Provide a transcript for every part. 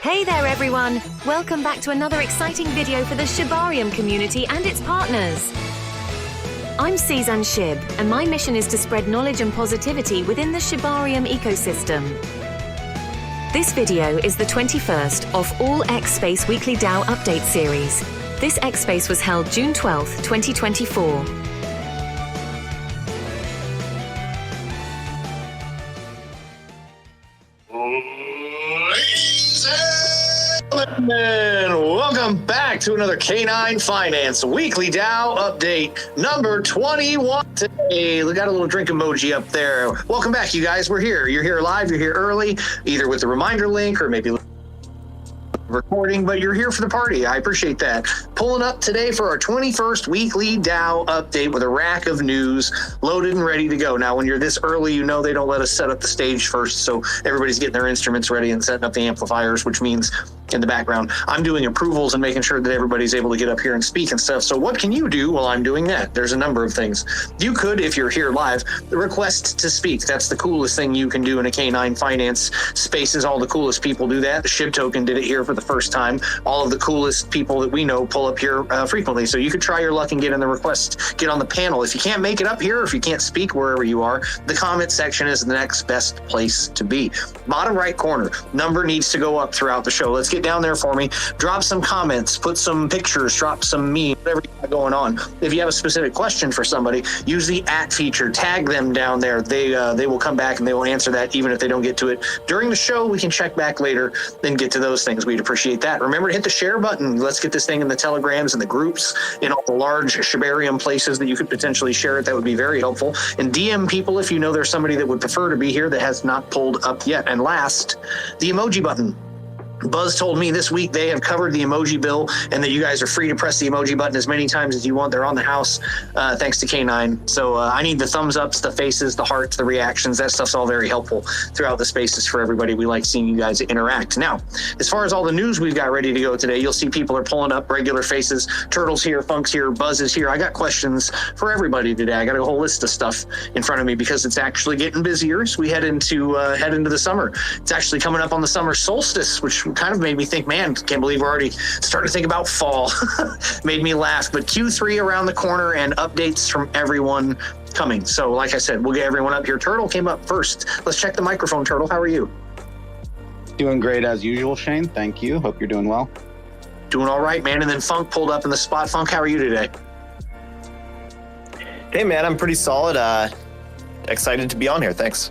Hey there everyone! Welcome back to another exciting video for the Shibarium community and its partners. I'm 𝐏𝐮𝐲𝐻𝐻, and my mission is to spread knowledge and positivity within the Shibarium ecosystem. This video is the 21st of all 𝐏𝐻𝐶 Weekly DAO Update Series. This 𝐏𝐻𝐶 was held June 12, 2024. And welcome back to another K9 Finance Weekly DAO Update number 21 today. We got a little drink emoji up there. Welcome back, you guys. We're here. You're here live. You're here early, either with the reminder link or maybe recording, but you're here for the party. I appreciate that. Pulling up today for our 21st weekly DAO update with a rack of news loaded and ready to go. Now, when you're this early, you know they don't let us set up the stage first, so everybody's getting their instruments ready and setting up the amplifiers, which means in the background, I'm doing approvals and making sure that everybody's able to get up here and speak and stuff. So what can you do while I'm doing that? There's a number of things. You could, if you're here live, request to speak. That's the coolest thing you can do in a K9 Finance spaces. All the coolest people do that. The Shib token did it here for the first time. All of the coolest people that we know pull up here frequently. So you could try your luck and get in the request, get on the panel. If you can't make it up here, or if you can't speak wherever you are, the comment section is the next best place to be. Bottom right corner, number needs to go up throughout the show. Let's get down there for me. Drop some comments, put some pictures, drop some memes, whatever you got going on. If you have a specific question for somebody, use the @ feature, tag them down there. They will come back and they will answer that even if they don't get to it during the show. We can check back later and get to those things. We'd appreciate that. Remember to hit the share button. Let's get this thing in the telegrams and the groups, in all the large Shibarium places that you could potentially share it. That would be very helpful. And DM people if you know there's somebody that would prefer to be here that has not pulled up yet. And last, the emoji button. Buzz told me this week they have covered the emoji bill and that you guys are free to press the emoji button as many times as you want. They're on the house, thanks to K9. So I need the thumbs ups, the faces, the hearts, the reactions. That stuff's all very helpful throughout the spaces for everybody. We like seeing you guys interact. Now, as far as all the news we've got ready to go today, you'll see people are pulling up regular faces. Turtle's here, Funk's here, Buzz is here. I got questions for everybody today. I got a whole list of stuff in front of me because it's actually getting busier as we head into the summer. It's actually coming up on the summer solstice, which kind of made me think, man, can't believe we're already starting to think about fall. Made me laugh. But Q3 around the corner and updates from everyone coming. So like I said, we'll get everyone up here. Turtle came up first. Let's check the microphone, Turtle. How are you? Doing great as usual, Shane. Thank you. Hope you're doing well. Doing all right, man. And then Funk pulled up in the spot. Funk, how are you today? Hey, man, I'm pretty solid. Excited to be on here. Thanks.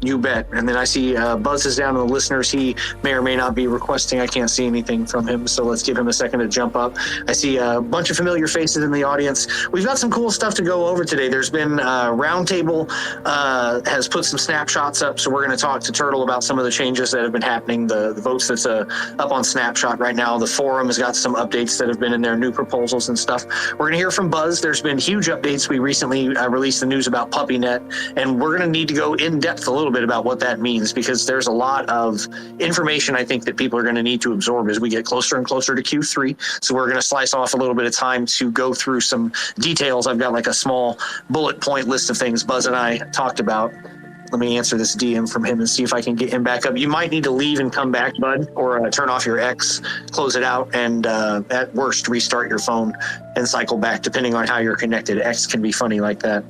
You bet. And then I see Buzz is down in the listeners. He may or may not be requesting. I can't see anything from him, so let's give him a second to jump up. I see a bunch of familiar faces in the audience. We've got some cool stuff to go over today. There's been Roundtable has put some snapshots up, so we're going to talk to Turtle about some of the changes that have been happening, the votes that's up on Snapshot right now. The forum has got some updates that have been in there, new proposals and stuff. We're going to hear from Buzz. There's been huge updates. We recently released the news about PuppyNet, and we're going to need to go in depth a little bit about what that means, because there's a lot of information I think that people are going to need to absorb as we get closer and closer to Q3. So we're going to slice off a little bit of time to go through some details. I've got like a small bullet point list of things Buzz and I talked about. Let me answer this DM from him and see if I can get him back up. You might need to leave and come back, bud, or turn off your X, close it out, and at worst, restart your phone and cycle back, depending on how you're connected. X can be funny like that,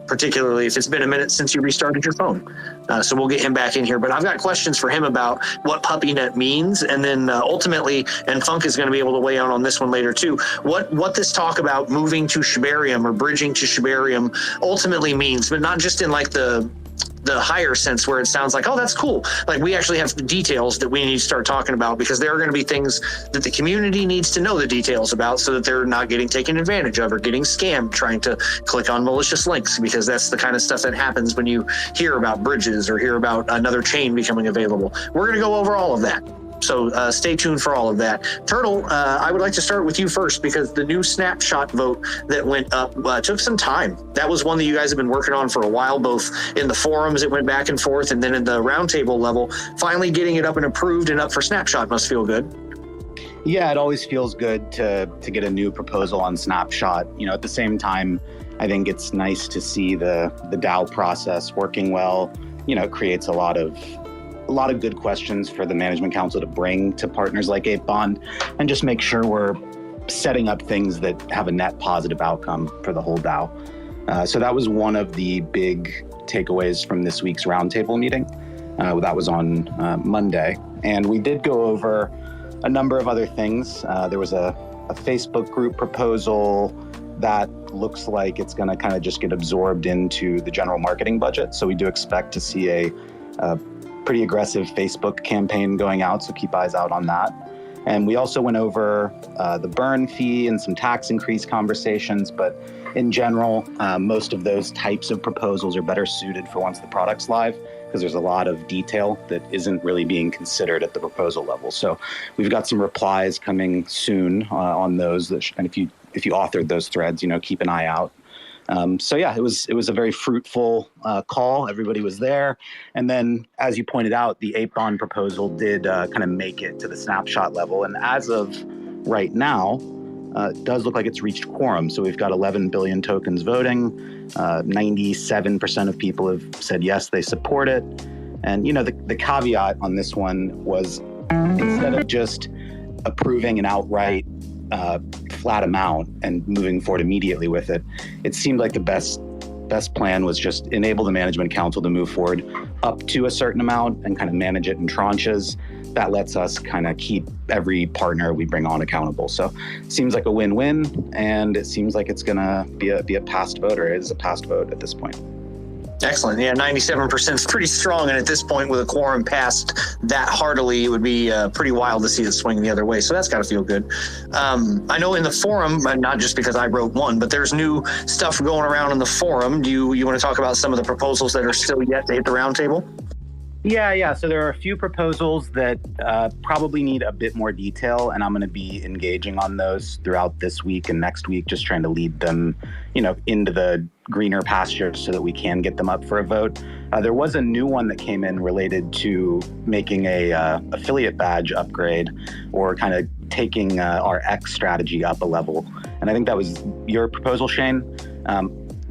particularly if it's been a minute since you restarted your phone. So we'll get him back in here. But I've got questions for him about what PuppyNet means, and then ultimately, and Funk is going to be able to weigh in on this one later too, what this talk about moving to Shibarium or bridging to Shibarium ultimately means, but not just in like the higher sense where it sounds like, oh, that's cool. Like we actually have details that we need to start talking about, because there are going to be things that the community needs to know the details about so that they're not getting taken advantage of or getting scammed trying to click on malicious links, because that's the kind of stuff that happens when you hear about bridges or hear about another chain becoming available. We're going to go over all of that. So stay tuned for all of that. Turtle, I would like to start with you first, because the new snapshot vote that went up took some time. That was one that you guys have been working on for a while, both in the forums, it went back and forth, and then in the roundtable level. Finally getting it up and approved and up for snapshot must feel good. Yeah, it always feels good to get a new proposal on Snapshot. You know, at the same time, I think it's nice to see the DAO process working well. You know, it creates a lot of a lot of good questions for the management council to bring to partners like 𝐏𝐻 and just make sure we're setting up things that have a net positive outcome for the whole DAO. So that was one of the big takeaways from this week's roundtable meeting. That was on Monday. And we did go over a number of other things. There was a Facebook group proposal that looks like it's going to kind of just get absorbed into the general marketing budget. So we do expect to see a pretty aggressive Facebook campaign going out, so keep eyes out on that. And we also went over the burn fee and some tax increase conversations, but in general, most of those types of proposals are better suited for once the product's live, because there's a lot of detail that isn't really being considered at the proposal level. So we've got some replies coming soon on those, and if you authored those threads, keep an eye out. So yeah, it was a very fruitful call. Everybody was there. And then, as you pointed out, the 𝐏𝐻 proposal did kind of make it to the snapshot level. And as of right now, it does look like it's reached quorum. So we've got 11 billion tokens voting. 97% of people have said yes, they support it. And the caveat on this one was, instead of just approving an outright flat amount and moving forward immediately with it, it seemed like the best plan was just enable the management council to move forward up to a certain amount and kind of manage it in tranches. That lets us kind of keep every partner we bring on accountable. So it seems like a win-win, and it seems like it's going to be a passed vote, or it is a passed vote at this point. Excellent. Yeah, 97% is pretty strong. And at this point, with a quorum passed that heartily, it would be pretty wild to see it swing the other way. So that's got to feel good. I know in the forum, not just because I wrote one, but there's new stuff going around in the forum. Do you want to talk about some of the proposals that are still yet to hit the roundtable? Yeah. So there are a few proposals that probably need a bit more detail, and I'm going to be engaging on those throughout this week and next week, just trying to lead them, into the greener pastures so that we can get them up for a vote. There was a new one that came in related to making a affiliate badge upgrade, or kind of taking our X strategy up a level. And I think that was your proposal, Shane.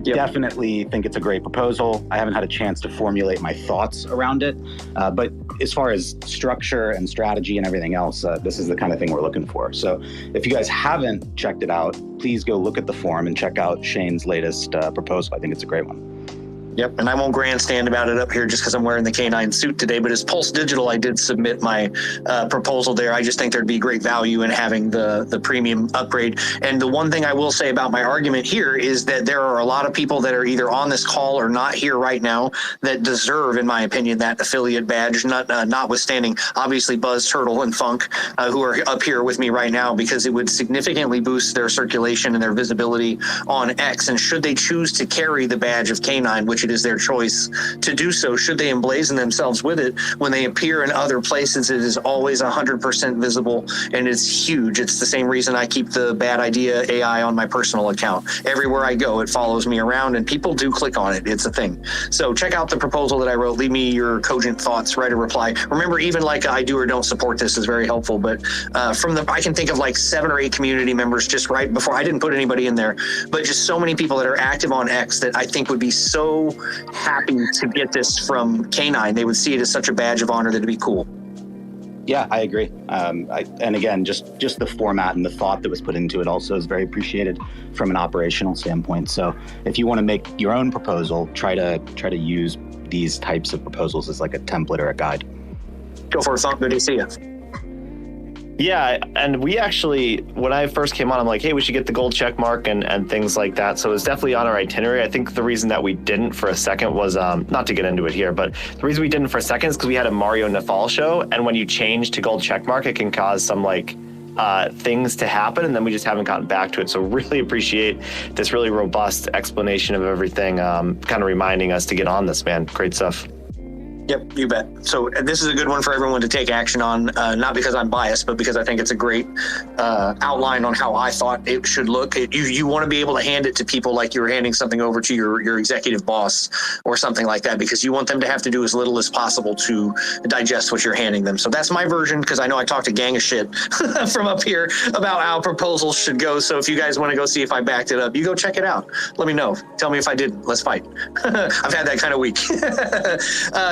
Yep. Definitely think it's a great proposal. I haven't had a chance to formulate my thoughts around it. But as far as structure and strategy and everything else, this is the kind of thing we're looking for. So if you guys haven't checked it out, please go look at the forum and check out Shane's latest proposal. I think it's a great one. Yep, and I won't grandstand about it up here just because I'm wearing the K9 suit today, but as Pulse Digital, I did submit my proposal there. I just think there'd be great value in having the premium upgrade. And the one thing I will say about my argument here is that there are a lot of people that are either on this call or not here right now that deserve, in my opinion, that affiliate badge, notwithstanding, obviously, Buzz, Turtle, and Funk, who are up here with me right now, because it would significantly boost their circulation and their visibility on X. And should they choose to carry the badge of K9, which it is their choice to do so, should they emblazon themselves with it, when they appear in other places, it is always 100% visible, and it's huge. It's the same reason I keep the bad idea AI on my personal account. Everywhere I go, it follows me around, and people do click on it. It's a thing. So check out the proposal that I wrote. Leave me your cogent thoughts, write a reply. Remember, even like I do or don't support this is very helpful, but I can think of like 7 or 8 community members just right before. I didn't put anybody in there, but just so many people that are active on X that I think would be so happy to get this from K9. They would see it as such a badge of honor that it'd be cool. Yeah, I agree. And again, just the format and the thought that was put into it also is very appreciated from an operational standpoint. So if you want to make your own proposal, try to use these types of proposals as like a template or a guide. Go for it, Funk. Good to see you. Yeah, and we actually, when I first came on, I'm like, hey, we should get the gold check mark and things like that. So it's definitely on our itinerary. I think the reason that we didn't for a second was, not to get into it here, but the reason we didn't for a second is because we had a Mario Nafal show, and when you change to gold check mark, it can cause some things to happen, and then we just haven't gotten back to it. So really appreciate this really robust explanation of everything, kind of reminding us to get on this, man. Great stuff. Yep, you bet. So this is a good one for everyone to take action on, not because I'm biased, but because I think it's a great outline on how I thought it should look. You want to be able to hand it to people like you were handing something over to your executive boss or something like that, because you want them to have to do as little as possible to digest what you're handing them. So that's my version, because I know I talked a gang of shit from up here about how proposals should go. So if you guys want to go see if I backed it up, you go check it out. Let me know. Tell me if I didn't. Let's fight. I've had that kind of week.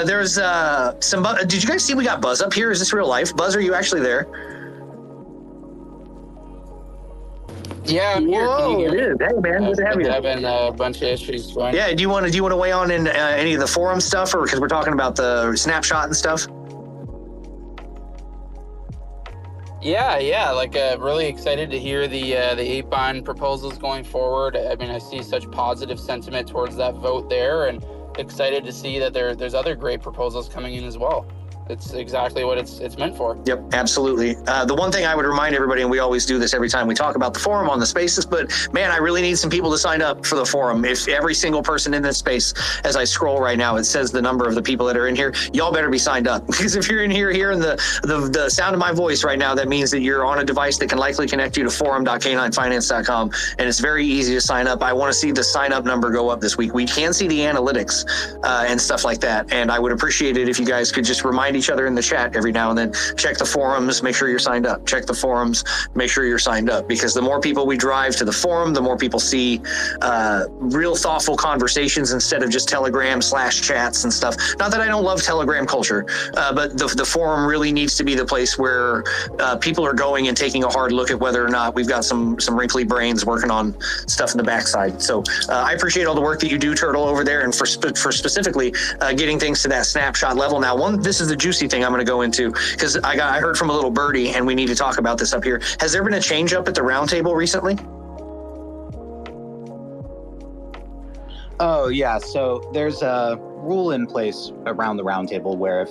There There's some. Did you guys see we got Buzz up here? Is this real life? Buzz, are you actually there? Yeah, I'm here. Whoa, it is. Hey, man, good to have you. Having a bunch of issues going. Yeah, do you want to weigh on in any of the forum stuff, or because we're talking about the snapshot and stuff? Yeah. Like, really excited to hear the 8 bond proposals going forward. I mean, I see such positive sentiment towards that vote there, and excited to see that there's other great proposals coming in as well. It's exactly what it's meant for. Yep, absolutely. The one thing I would remind everybody, and we always do this every time we talk about the forum on the spaces, but man, I really need some people to sign up for the forum. If every single person in this space, as I scroll right now, it says the number of the people that are in here, y'all better be signed up. Because if you're in here hearing the sound of my voice right now, that means that you're on a device that can likely connect you to forum.k9finance.com, and it's very easy to sign up. I want to see the sign up number go up this week. We can see the analytics and stuff like that, and I would appreciate it if you guys could just remind each other in the chat every now and then. Check the forums, make sure you're signed up. Check the forums, make sure you're signed up, because the more people we drive to the forum, the more people see real thoughtful conversations instead of just Telegram/chats and stuff. Not that I don't love Telegram culture, but the forum really needs to be the place where people are going and taking a hard look at whether or not we've got some wrinkly brains working on stuff in the backside. So I appreciate all the work that you do, Turtle, over there, and for specifically getting things to that snapshot level. Now, this is the juicy thing I'm going to go into, because I heard from a little birdie, and we need to talk about this up here. Has there been a change up at the roundtable recently? Oh, yeah. So there's a rule in place around the roundtable where if,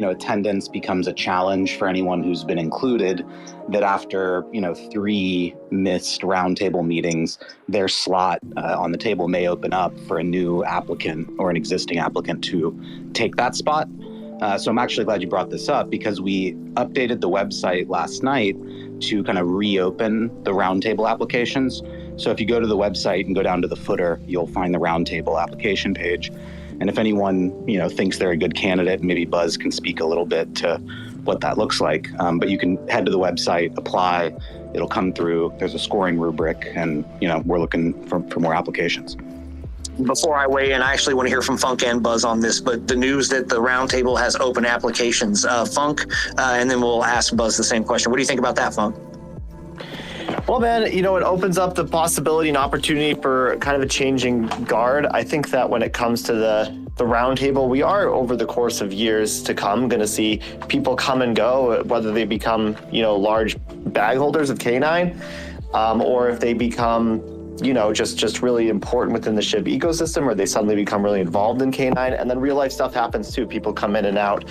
attendance becomes a challenge for anyone who's been included, that after, 3 missed roundtable meetings, their slot on the table may open up for a new applicant or an existing applicant to take that spot. So I'm actually glad you brought this up, because we updated the website last night to kind of reopen the roundtable applications. So if you go to the website and go down to the footer, you'll find the roundtable application page. And if anyone, thinks they're a good candidate, maybe Buzz can speak a little bit to what that looks like. But you can head to the website, apply, it'll come through. There's a scoring rubric, and, we're looking for more applications. Before I weigh in, I actually want to hear from Funk and Buzz on this, but the news that the roundtable has open applications, Funk, and then we'll ask Buzz the same question. What do you think about that, Funk? Well, man, it opens up the possibility and opportunity for kind of a changing guard. I think that when it comes to the roundtable, we are, over the course of years to come, going to see people come and go, whether they become, large bag holders of K9, or if they become, just really important within the Shib ecosystem, or they suddenly become really involved in K9, and then real life stuff happens too. People come in and out.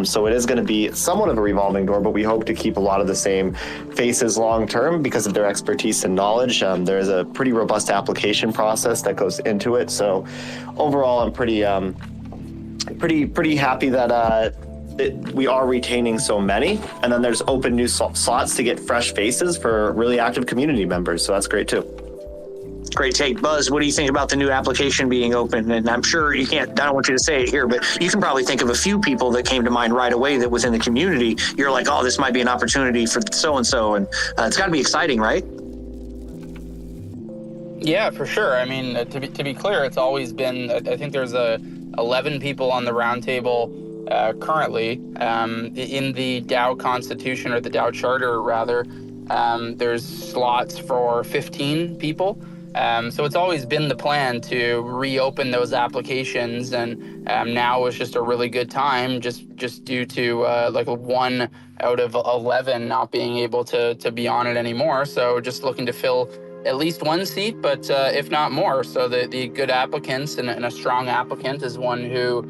So it is going to be somewhat of a revolving door, but we hope to keep a lot of the same faces long term because of their expertise and knowledge. There's a pretty robust application process that goes into it. So overall, I'm pretty happy that we are retaining so many, and then there's open new slots to get fresh faces for really active community members. So that's great too. Great take. Buzz, what do you think about the new application being open? And I'm sure I don't want you to say it here, but you can probably think of a few people that came to mind right away that within the community, you're like, oh, this might be an opportunity for so-and-so. And it's got to be exciting, right? Yeah, for sure. I mean, to be clear, it's always been, I think there's 11 people on the roundtable currently. In the DAO constitution, or the DAO charter rather, there's slots for 15 people. So it's always been the plan to reopen those applications, and now is just a really good time, just due to like 1 out of 11 not being able to be on it anymore. So just looking to fill at least 1 seat, but if not more. So the good applicants, and a strong applicant is one who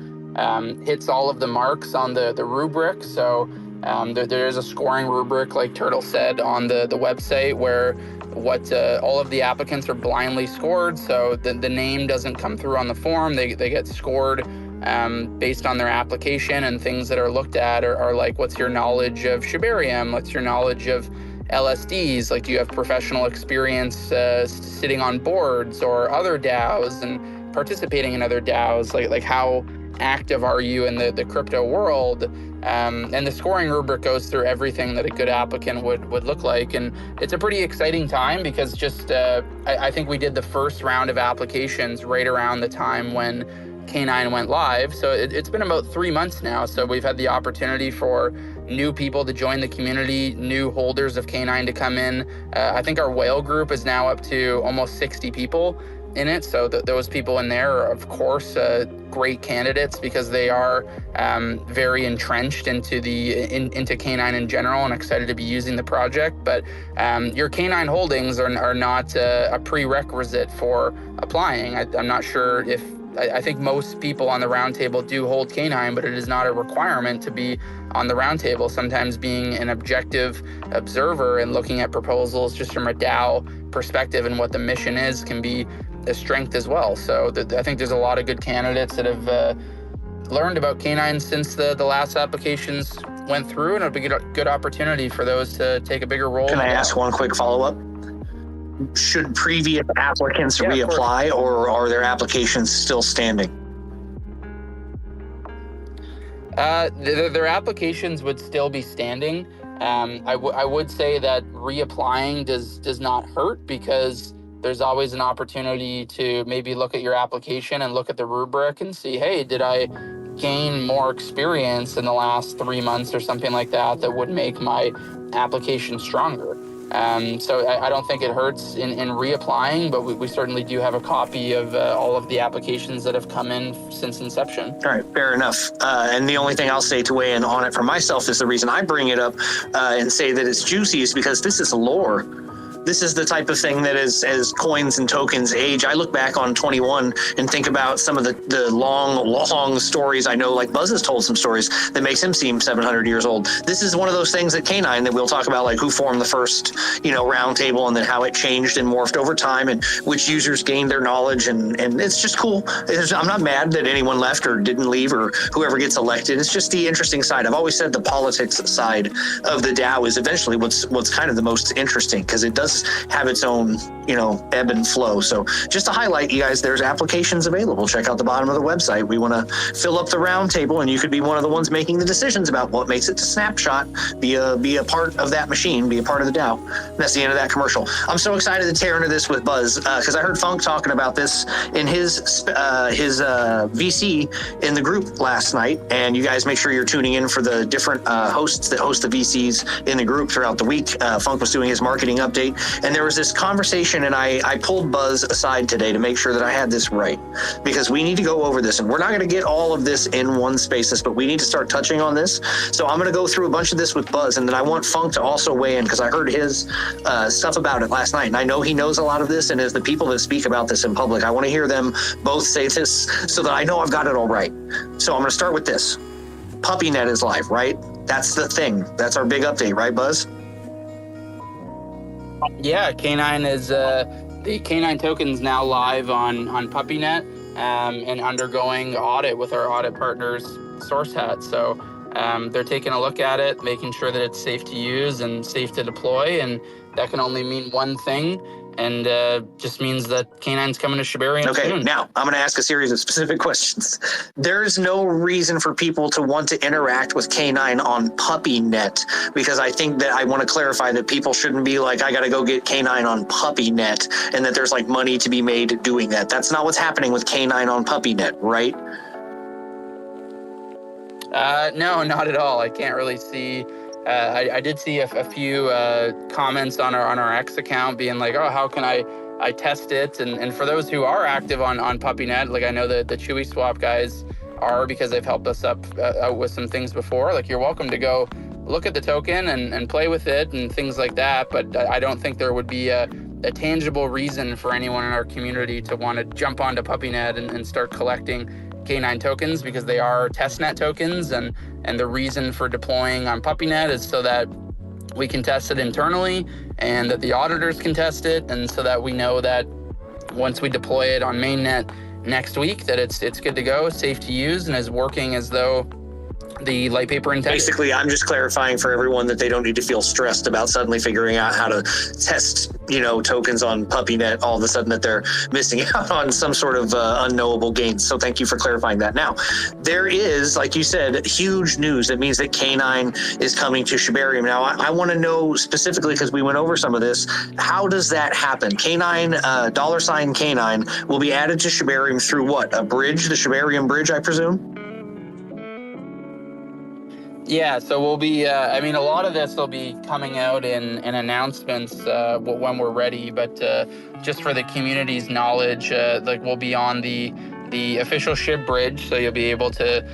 hits all of the marks on the rubric. So there is a scoring rubric, like Turtle said, on the website, where all of the applicants are blindly scored. So the name doesn't come through on the form. They get scored based on their application, and things that are looked at are like, what's your knowledge of Shibarium? What's your knowledge of LSDs? Like, do you have professional experience sitting on boards or other DAOs and participating in other DAOs? Like how active are you in the crypto world? And the scoring rubric goes through everything that a good applicant would look like. And it's a pretty exciting time, because I think we did the first round of applications right around the time when K9 went live. So it's been about 3 months now. So we've had the opportunity for new people to join the community, new holders of K9 to come in. I think our whale group is now up to almost 60 people in it. So those people in there are, of course, great candidates because they are very entrenched into K9 in general and excited to be using the project. But your K9 holdings are not a prerequisite for applying. I'm not sure if I think most people on the roundtable do hold K9, but it is not a requirement to be on the roundtable. Sometimes being an objective observer and looking at proposals just from a DAO perspective and what the mission is can be a strength as well. So I think there's a lot of good candidates that have learned about K9 since the last applications went through, and it'll be a good opportunity for those to take a bigger role. Can I ask one quick follow-up? Should previous applicants reapply, or are their applications still standing? Their applications would still be standing. I would say that reapplying does not hurt, because there's always an opportunity to maybe look at your application and look at the rubric and see, hey, did I gain more experience in the last 3 months or something like that would make my application stronger. So I don't think it hurts in reapplying, but we certainly do have a copy of all of the applications that have come in since inception. All right, fair enough. And the only thing I'll say to weigh in on it for myself is the reason I bring it up and say that it's juicy is because this is lore. This is the type of thing that as coins and tokens age, I look back on 21 and think about some of the long stories. I know, like Buzz has told some stories that makes him seem 700 years old. This is one of those things at K9 that we'll talk about, like who formed the first, round table, and then how it changed and morphed over time, and which users gained their knowledge. And it's just cool. I'm not mad that anyone left or didn't leave or whoever gets elected. It's just the interesting side. I've always said the politics side of the DAO is eventually what's kind of the most interesting, because it does have its own, ebb and flow. So just to highlight, you guys, there's applications available. Check out the bottom of the website. We want to fill up the round table, and you could be one of the ones making the decisions about what makes it to Snapshot. Be a part of that machine. Be a part of the DAO. And that's the end of that commercial. I'm so excited to tear into this with Buzz because I heard Funk talking about this in his VC in the group last night. And you guys make sure you're tuning in for the different hosts that host the VCs in the group throughout the week. Funk was doing his marketing update, and there was this conversation, and I pulled Buzz aside today to make sure that I had this right, because we need to go over this, and we're not going to get all of this in one spaces, but we need to start touching on this. So I'm going to go through a bunch of this with Buzz, and then I want Funk to also weigh in, because I heard his stuff about it last night, and I know he knows a lot of this, and as the people that speak about this in public, I want to hear them both say this so that I know I've got it all right. So I'm going to start with this. PuppyNet is live, right? That's the thing. That's our big update, right, Buzz? Yeah, K9 is the K9 token's now live on PuppyNet and undergoing audit with our audit partners, SourceHat. So they're taking a look at it, making sure that it's safe to use and safe to deploy, and that can only mean one thing, and just means that K9's coming to Shibarium soon. Okay, now I'm going to ask a series of specific questions. There's no reason for people to want to interact with K9 on PuppyNet, because I think that I want to clarify that people shouldn't be like, I got to go get K9 on PuppyNet, and that there's like money to be made doing that. That's not what's happening with K9 on PuppyNet, right? No, not at all. I can't really see. I did see a few comments on our X account being like, oh, how can I test it? And for those who are active on PuppyNet, like I know the Shibaswap guys are, because they've helped us out with some things before. Like, you're welcome to go look at the token and play with it and things like that. But I don't think there would be a tangible reason for anyone in our community to want to jump onto PuppyNet and start collecting K9 tokens, because they are testnet tokens, and the reason for deploying on PuppyNet is so that we can test it internally and that the auditors can test it, and so that we know that once we deploy it on mainnet next week, that it's good to go, safe to use, and is working as though the light paper intended. Basically, I'm just clarifying for everyone that they don't need to feel stressed about suddenly figuring out how to test, tokens on PuppyNet, all of a sudden that they're missing out on some sort of unknowable gains. So thank you for clarifying that. Now, there is, like you said, huge news. That means that K9 is coming to Shibarium. Now, I want to know specifically, because we went over some of this, how does that happen? K9, $K9 will be added to Shibarium through what? A bridge, the Shibarium bridge, I presume? Yeah, so we'll be, a lot of this will be coming out in announcements when we're ready, but just for the community's knowledge, we'll be on the official Shib Bridge, so you'll be able to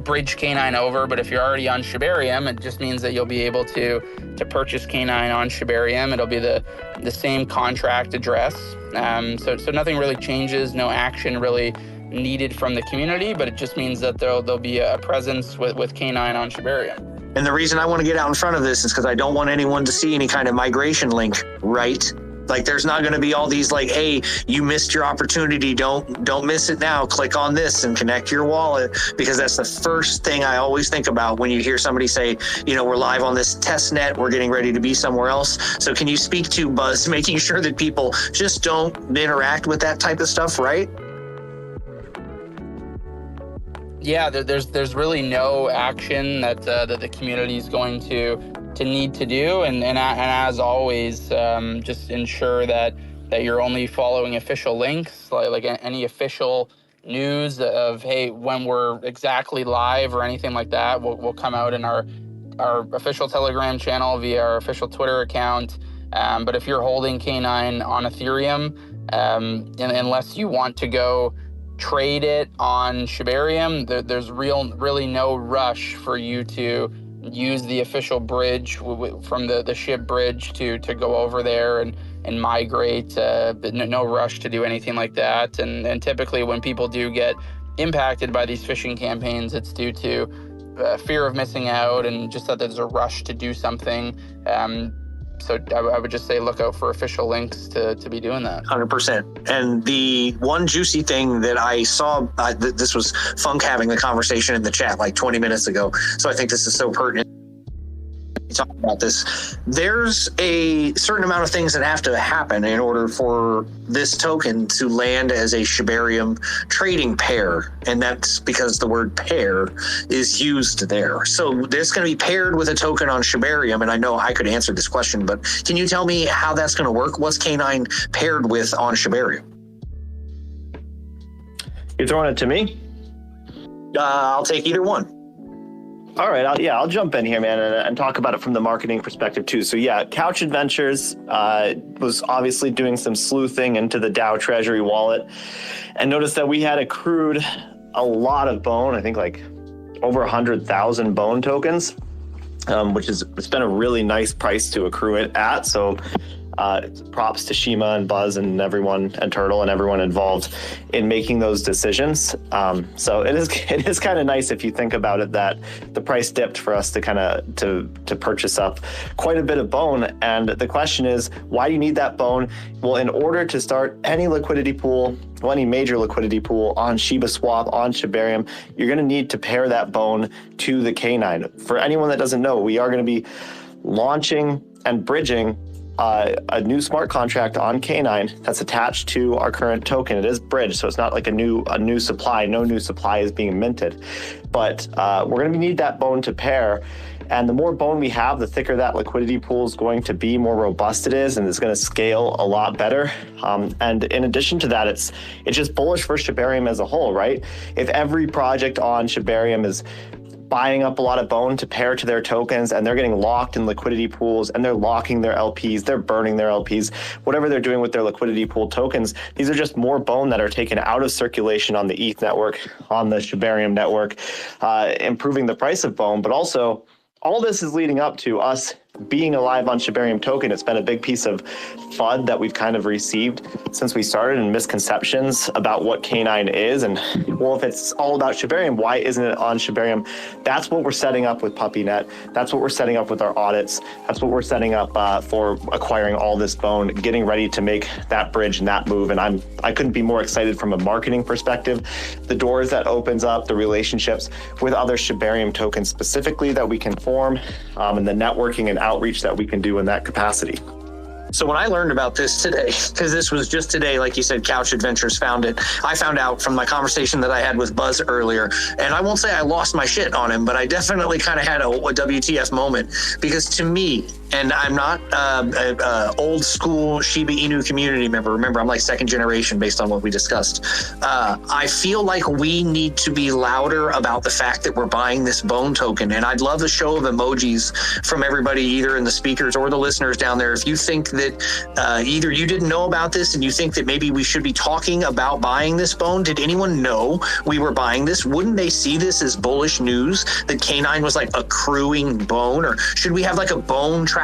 bridge K9 over, but if you're already on Shibarium, it just means that you'll be able to purchase K9 on Shibarium. It'll be the same contract address, so nothing really changes, no action really needed from the community, but it just means that there'll be a presence with K9 on Shibarium. And the reason I want to get out in front of this is because I don't want anyone to see any kind of migration link, right? Like, there's not going to be all these hey, you missed your opportunity. Don't miss it now. Click on this and connect your wallet, because that's the first thing I always think about when you hear somebody say, we're live on this test net. We're getting ready to be somewhere else. So can you speak to Buzz, making sure that people just don't interact with that type of stuff, right? Yeah, there's really no action that the community is going to need to do, and as always, just ensure that you're only following official links, like any official news of, hey, when we're exactly live or anything like that, will come out in our official Telegram channel via our official Twitter account. But if you're holding K9 on Ethereum, unless you want to go trade it on Shibarium, there's really no rush for you to use the official bridge from the Shib Bridge to go over there and migrate. No rush to do anything like that. And typically when people do get impacted by these phishing campaigns, it's due to fear of missing out and just that there's a rush to do something. So I would just say look out for official links to be doing that. 100%. And the one juicy thing that I saw, this was Funk having the conversation in the chat like 20 minutes ago. So I think this is so pertinent. Talk about this. There's a certain amount of things that have to happen in order for this token to land as a Shibarium trading pair, and that's because the word pair is used there. So it's going to be paired with a token on Shibarium, and I know I could answer this question, but can you tell me how that's going to work? What's K9 paired with on Shibarium? You're throwing it to me? I'll take either one. All right, I'll jump in here, man, and talk about it from the marketing perspective too. So yeah, 𝐏𝐻 Adventures was obviously doing some sleuthing into the DAO Treasury wallet, and noticed that we had accrued a lot of bone. I think like over 100,000 bone tokens, it's been a really nice price to accrue it at. So props to Shima and Buzz and everyone, and Turtle and everyone involved in making those decisions. So it is kind of nice if you think about it that the price dipped for us to purchase up quite a bit of bone. And the question is, why do you need that bone? Well, in order to start any liquidity pool, any major liquidity pool on Shibaswap, on Shibarium, you're going to need to pair that bone to the K9. For anyone that doesn't know, we are going to be launching and bridging a new smart contract on K9 that's attached to our current token. It is bridged, so it's not like a new supply. No new supply is being minted, but we're going to need that bone to pair. And the more bone we have, the thicker that liquidity pool is going to be, more robust it is, and it's going to scale a lot better. And in addition to that, it's just bullish for Shibarium as a whole, right? If every project on Shibarium is buying up a lot of bone to pair to their tokens, and they're getting locked in liquidity pools, and they're locking their LPs, they're burning their LPs, whatever they're doing with their liquidity pool tokens, these are just more bone that are taken out of circulation on the ETH network, on the Shibarium network, improving the price of bone. But also, all this is leading up to us being alive on Shibarium token, it's been a big piece of FUD that we've kind of received since we started, and misconceptions about what K9 is. And well, if it's all about Shibarium, why isn't it on Shibarium? That's what we're setting up with PuppyNet. That's what we're setting up with our audits. That's what we're setting up for acquiring all this bone, getting ready to make that bridge and that move. And I couldn't be more excited from a marketing perspective. The doors that opens up, the relationships with other Shibarium tokens specifically that we can form, and the networking and outreach that we can do in that capacity. So when I learned about this today, because this was just today, like you said, Couch Adventures found it. I found out from my conversation that I had with Buzz earlier, and I won't say I lost my shit on him, but I definitely kind of had a WTF moment, because to me, and I'm not a old school Shiba Inu community member. Remember, I'm like second generation based on what we discussed. I feel like we need to be louder about the fact that we're buying this bone token. And I'd love a show of emojis from everybody, either in the speakers or the listeners down there. If you think that either you didn't know about this and you think that maybe we should be talking about buying this bone, did anyone know we were buying this? Wouldn't they see this as bullish news that K9 was like accruing bone? Or should we have like a bone tracker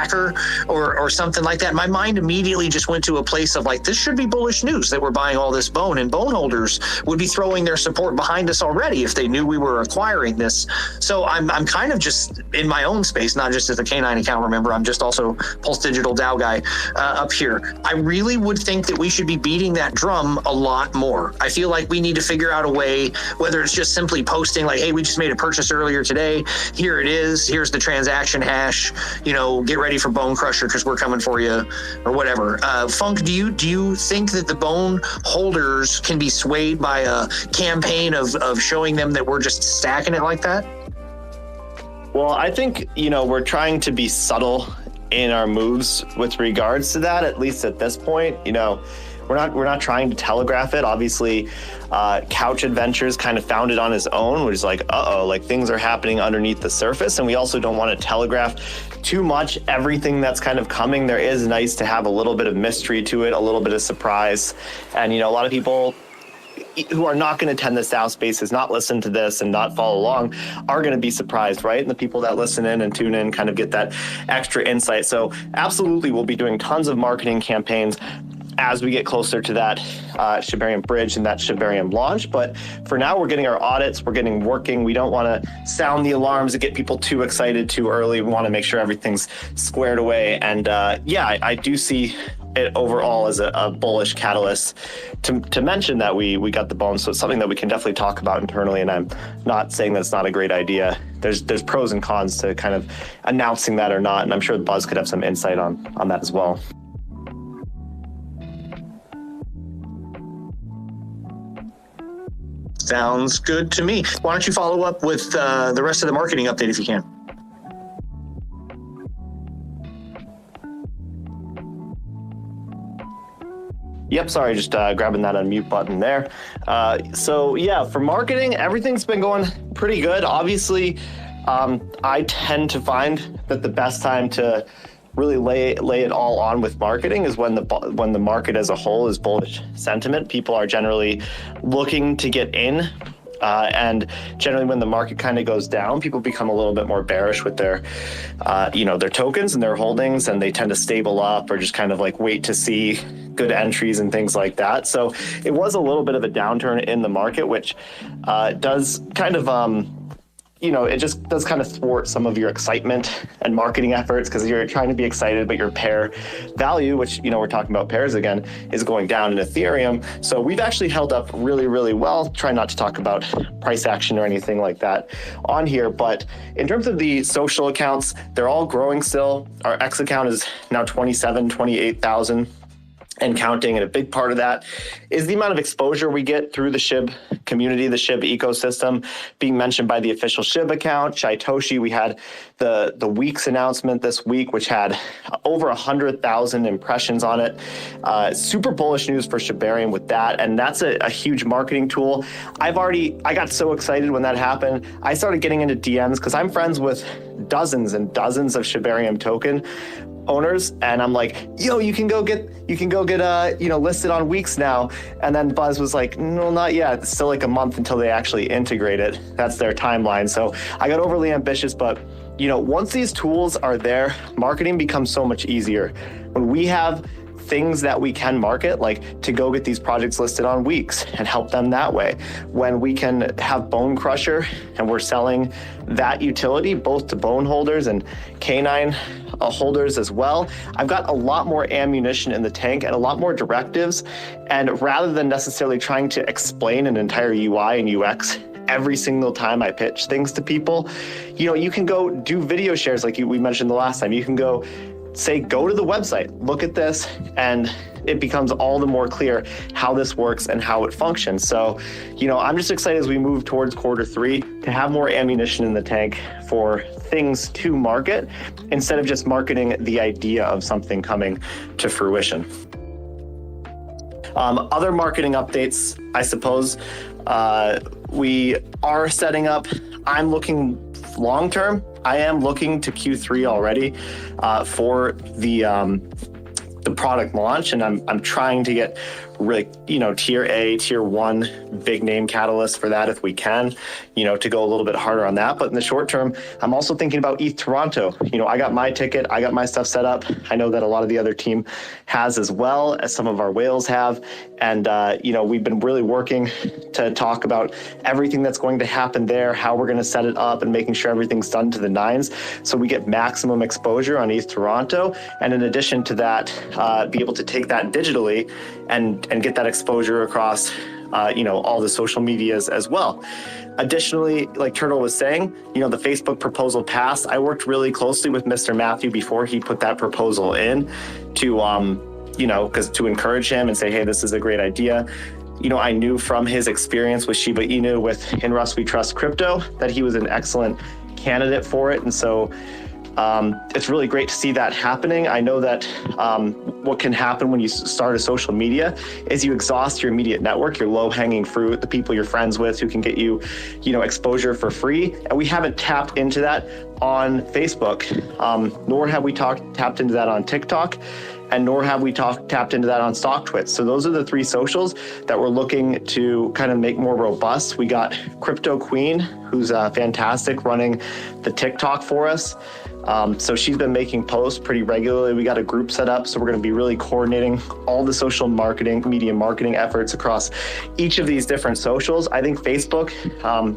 or something like that? My mind immediately just went to a place of like, this should be bullish news that we're buying all this bone, and bone holders would be throwing their support behind us already if they knew we were acquiring this. So I'm kind of just in my own space, not just as a K9 account. Remember, I'm just also Pulse Digital DAO guy up here. I really would think that we should be beating that drum a lot more. I feel like we need to figure out a way, whether it's just simply posting like, hey, we just made a purchase earlier today. Here it is. Here's the transaction hash. Get ready for Bone Crusher because we're coming for you, or whatever. Funk, do you think that the bone holders can be swayed by a campaign of showing them that we're just stacking it like that? Well, I think, we're trying to be subtle in our moves with regards to that, at least at this point. We're not trying to telegraph it. Obviously, Couch Adventures kind of found it on his own, which is like, like things are happening underneath the surface. And we also don't want to telegraph too much everything that's kind of coming. There is nice to have a little bit of mystery to it, a little bit of surprise. And, a lot of people who are not going to attend this DAO spaces, not listen to this and not follow along, are going to be surprised, right? And the people that listen in and tune in kind of get that extra insight. So absolutely, we'll be doing tons of marketing campaigns as we get closer to that Shibarium bridge and that Shibarium launch. But for now, we're getting our audits, we're getting working. We don't want to sound the alarms and get people too excited too early. We want to make sure everything's squared away. And I do see it overall as a bullish catalyst to mention that we got the bone. So it's something that we can definitely talk about internally. And I'm not saying that's not a great idea. There's pros and cons to kind of announcing that or not. And I'm sure Buzz could have some insight on that as well. Sounds good to me. Why don't you follow up with the rest of the marketing update if you can? Yep, sorry, just grabbing that unmute button there. For marketing, everything's been going pretty good. Obviously, I tend to find that the best time to really lay it all on with marketing is when the market as a whole is bullish sentiment. People are generally looking to get in. And generally when the market kind of goes down, people become a little bit more bearish with their tokens and their holdings, and they tend to stable up or just kind of like wait to see good entries and things like that. So it was a little bit of a downturn in the market, which does kind of it just does kind of thwart some of your excitement and marketing efforts, because you're trying to be excited, but your pair value, which, we're talking about pairs again, is going down in Ethereum. So we've actually held up really, really well. Try not to talk about price action or anything like that on here. But in terms of the social accounts, they're all growing still. Our X account is now 28,000. And counting, and a big part of that is the amount of exposure we get through the Shib community, the Shib ecosystem, being mentioned by the official Shib account, Shytoshi. We had the week's announcement this week, which had over 100,000 impressions on it. Super bullish news for Shibarium with that, and that's a huge marketing tool. I got so excited when that happened. I started getting into DMs because I'm friends with dozens and dozens of Shibarium token owners, and I'm like, yo, you can go get listed on Weeks now. And then Buzz was like, no, not yet. It's still like a month until they actually integrate it. That's their timeline. So I got overly ambitious, but once these tools are there, marketing becomes so much easier. When we have things that we can market, like to go get these projects listed on Weeks and help them that way. When we can have Bone Crusher and we're selling that utility both to bone holders and canine holders as well, I've got a lot more ammunition in the tank and a lot more directives. And rather than necessarily trying to explain an entire UI and UX every single time I pitch things to people, you can go do video shares like we mentioned the last time. You can go say, go to the website, look at this, and it becomes all the more clear how this works and how it functions. So, I'm just excited as we move towards Q3 to have more ammunition in the tank for things to market instead of just marketing the idea of something coming to fruition. Other marketing updates, I suppose, we are setting up. I'm looking long-term. I am looking to Q3 already for the product launch, and I'm trying to get really, tier A, tier 1 big name catalyst for that if we can, to go a little bit harder on that. But in the short term, I'm also thinking about ETH Toronto. I got my ticket, I got my stuff set up. I know that a lot of the other team has as well, as some of our whales have. And, we've been really working to talk about everything that's going to happen there, how we're going to set it up, and making sure everything's done to the nines so we get maximum exposure on ETH Toronto. And in addition to that, be able to take that digitally and get that exposure across, all the social medias as well. Additionally, like Turtle was saying, the Facebook proposal passed. I worked really closely with Mr. Matthew before he put that proposal in to, because to encourage him and say, hey, this is a great idea. I knew from his experience with Shiba Inu with In Rust We Trust Crypto that he was an excellent candidate for it. And so it's really great to see that happening. I know that what can happen when you start a social media is you exhaust your immediate network, your low-hanging fruit, the people you're friends with who can get you, exposure for free. And we haven't tapped into that on Facebook, nor have we tapped into that on TikTok, and nor have we tapped into that on StockTwits. So those are the 3 socials that we're looking to kind of make more robust. We got Crypto Queen, who's fantastic, running the TikTok for us. So she's been making posts pretty regularly. We got a group set up, so we're going to be really coordinating all the social media marketing efforts across each of these different socials. I think Facebook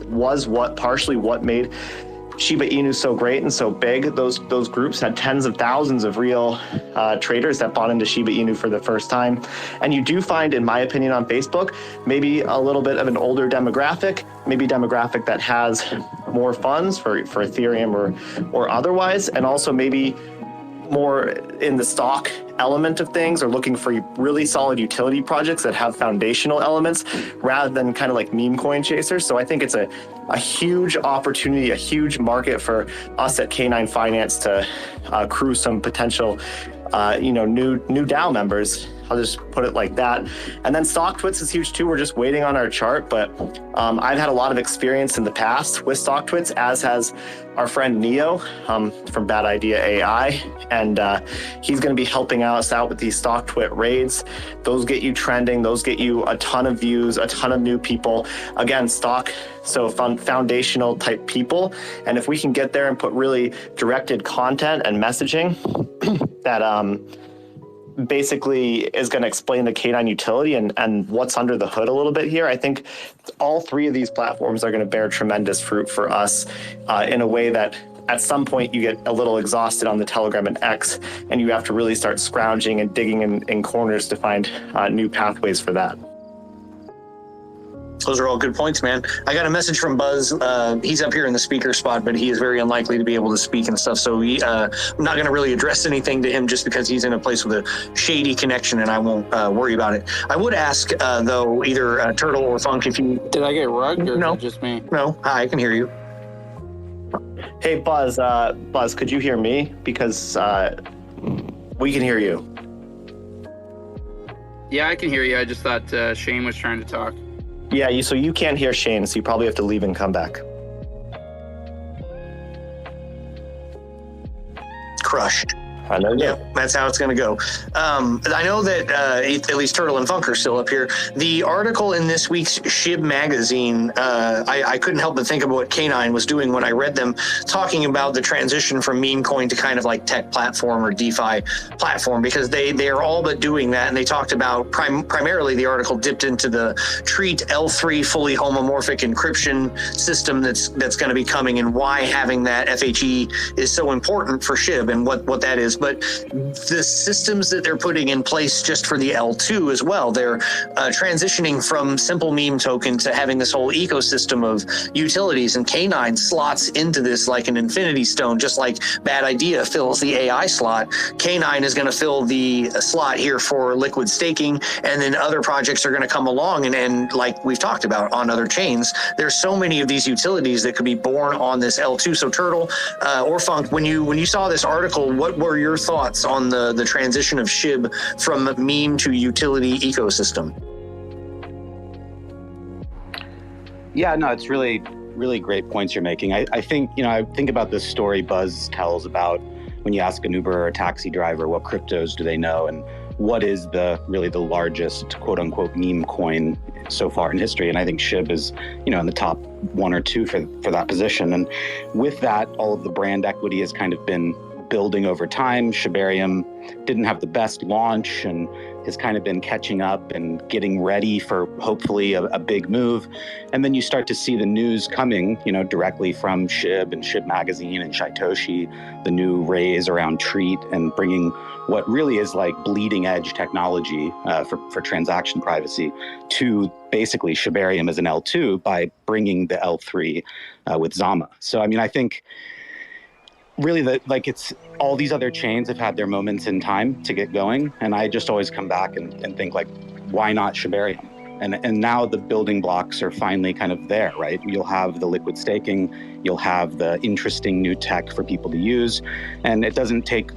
was partially what made Shiba Inu so great and so big. Those groups had tens of thousands of real traders that bought into Shiba Inu for the first time. And you do find, in my opinion, on Facebook, maybe a little bit of an older demographic, maybe demographic that has more funds for Ethereum or otherwise, and also maybe more in the stock element of things, or looking for really solid utility projects that have foundational elements rather than kind of like meme coin chasers. So I think it's a huge opportunity, a huge market for us at K9 Finance to accrue some potential, new DAO members. I'll just put it like that. And then StockTwits is huge too. We're just waiting on our chart, but I've had a lot of experience in the past with StockTwits, as has our friend Neo from Bad Idea AI. And he's going to be helping us out with these StockTwit raids. Those get you trending. Those get you a ton of views, a ton of new people. Again, foundational type people. And if we can get there and put really directed content and messaging that basically is going to explain the K9 utility and what's under the hood a little bit here, I think all 3 of these platforms are going to bear tremendous fruit for us in a way that at some point you get a little exhausted on the Telegram and X, and you have to really start scrounging and digging in corners to find new pathways for that. Those are all good points, man. I got a message from Buzz. He's up here in the speaker spot, but he is very unlikely to be able to speak and stuff. So I'm not going to really address anything to him just because he's in a place with a shady connection, and I won't worry about it. I would ask, though, either Turtle or Funk, if you... Did I get rugged, or No. is it just me? No. Hi, I can hear you. Hey, Buzz, could you hear me? Because we can hear you. Yeah, I can hear you. I just thought Shane was trying to talk. Yeah, so you can't hear Shane, so you probably have to leave and come back. Crushed. I know. Yeah, that's how it's going to go. I know that at least Turtle and Funk are still up here. The article in this week's Shib magazine, I couldn't help but think about what K9 was doing when I read them, talking about the transition from meme coin to kind of like tech platform or DeFi platform, because they are all but doing that. And they talked about primarily the article dipped into the Treat L3 fully homomorphic encryption system that's going to be coming, and why having that FHE is so important for Shib and what that is. But the systems that they're putting in place just for the L2 as well, they're transitioning from simple meme token to having this whole ecosystem of utilities, and K9 slots into this like an infinity stone. Just like Bad Idea fills the AI slot, K9 is going to fill the slot here for liquid staking, and then other projects are going to come along, and like we've talked about on other chains, there's so many of these utilities that could be born on this L2. So Turtle or Funk, when you saw this article, what were your thoughts on the transition of Shib from meme to utility ecosystem? Yeah, no, it's really great points you're making. I think, I think about this story Buzz tells about when you ask an Uber or a taxi driver, what cryptos do they know? And what is really the largest quote unquote meme coin so far in history? And I think Shib is, in the top 1 or 2 for that position. And with that, all of the brand equity has kind of been building over time. Shibarium didn't have the best launch and has kind of been catching up and getting ready for hopefully a big move. And then you start to see the news coming, directly from Shib and Shib Magazine and Shytoshi, the new raise around Treat, and bringing what really is like bleeding edge technology for transaction privacy to basically Shibarium as an L2 by bringing the L3 with Zama. So, I think really it's all these other chains have had their moments in time to get going. And I just always come back and think like, why not Shibarium? And now the building blocks are finally kind of there, right? You'll have the liquid staking, you'll have the interesting new tech for people to use. And it doesn't take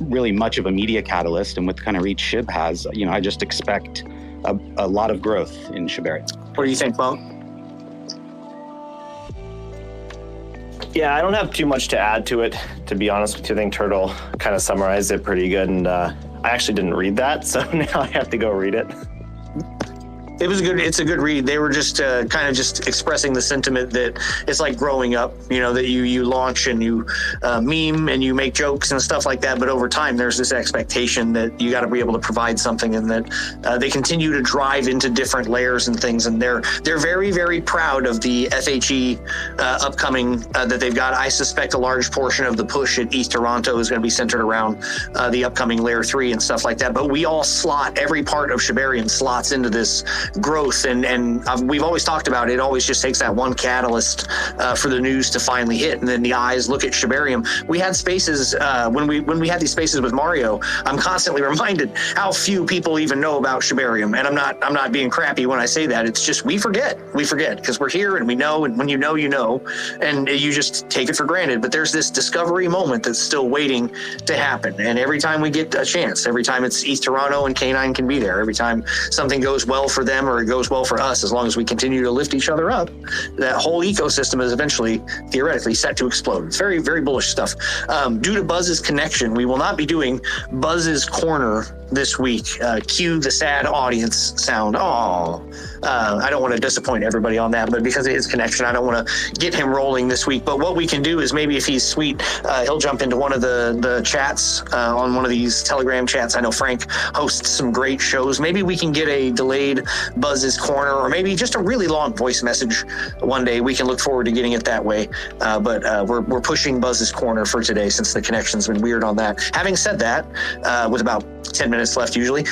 really much of a media catalyst. And with the kind of reach Shib has, I just expect a lot of growth in Shibarium. What do you think, Bunk? Yeah, I don't have too much to add to it, to be honest with you. I think Turtle kind of summarized it pretty good, and I actually didn't read that, so now I have to go read it. It's a good read. They were just kind of just expressing the sentiment that it's like growing up, that you launch and you meme and you make jokes and stuff like that. But over time, there's this expectation that you got to be able to provide something, and that they continue to drive into different layers and things. And they're very, very proud of the FHE upcoming that they've got. I suspect a large portion of the push at East Toronto is going to be centered around the upcoming layer 3 and stuff like that. But we all every part of Shibarium slots into this growth, and we've always talked about it always just takes that one catalyst for the news to finally hit, and then the eyes look at Shibarium. We had spaces when we had these spaces with Mario. I'm constantly reminded how few people even know about Shibarium, and I'm not being crappy when I say that. It's just we forget because we're here and we know, and when you know, and you just take it for granted. But there's this discovery moment that's still waiting to happen, and every time we get a chance, every time it's East Toronto and K9 can be there, every time something goes well for them or it goes well for us, as long as we continue to lift each other up, that whole ecosystem is eventually theoretically set to explode. It's very, very bullish stuff. Due to Buzz's connection, we will not be doing Buzz's Corner this week. Cue the sad audience sound. I don't want to disappoint everybody on that, but because of his connection, I don't want to get him rolling this week. But what we can do is maybe if he's sweet, he'll jump into one of the chats on one of these Telegram chats. I know Frank hosts some great shows. Maybe we can get a delayed Buzz's Corner, or maybe just a really long voice message one day. We can look forward to getting it that way. But we're pushing Buzz's Corner for today since the connection's been weird on that. Having said that, with about 10 minutes left usually,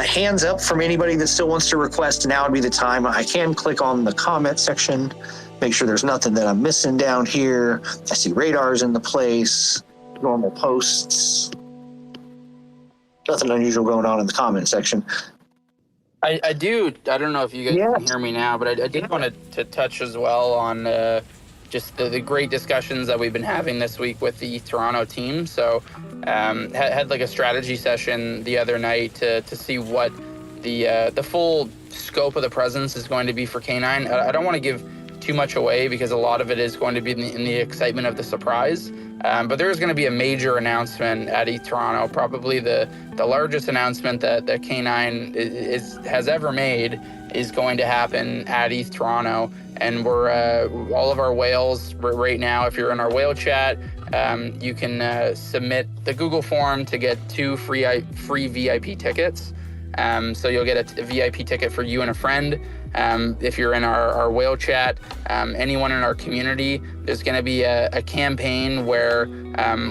hands up from anybody that still wants to request. Now would be the time. I can click on the comment section, make sure there's nothing that I'm missing down here. I see radars in the place, normal posts. Nothing unusual going on in the comment section. I don't know if you guys can hear me now, but I did want to touch as well on just the great discussions that we've been having this week with the Toronto team. So had like a strategy session the other night to see what the full scope of the presence is going to be for K9. I don't want to give too much away because a lot of it is going to be in the excitement of the surprise. But there is going to be a major announcement at ETH Toronto, probably the largest announcement that K9 has ever made is going to happen at ETH Toronto. And we're all of our whales right now, if you're in our whale chat, you can submit the Google form to get 2 free VIP tickets. So you'll get a VIP ticket for you and a friend. If you're in our whale chat, anyone in our community, there's going to be a campaign where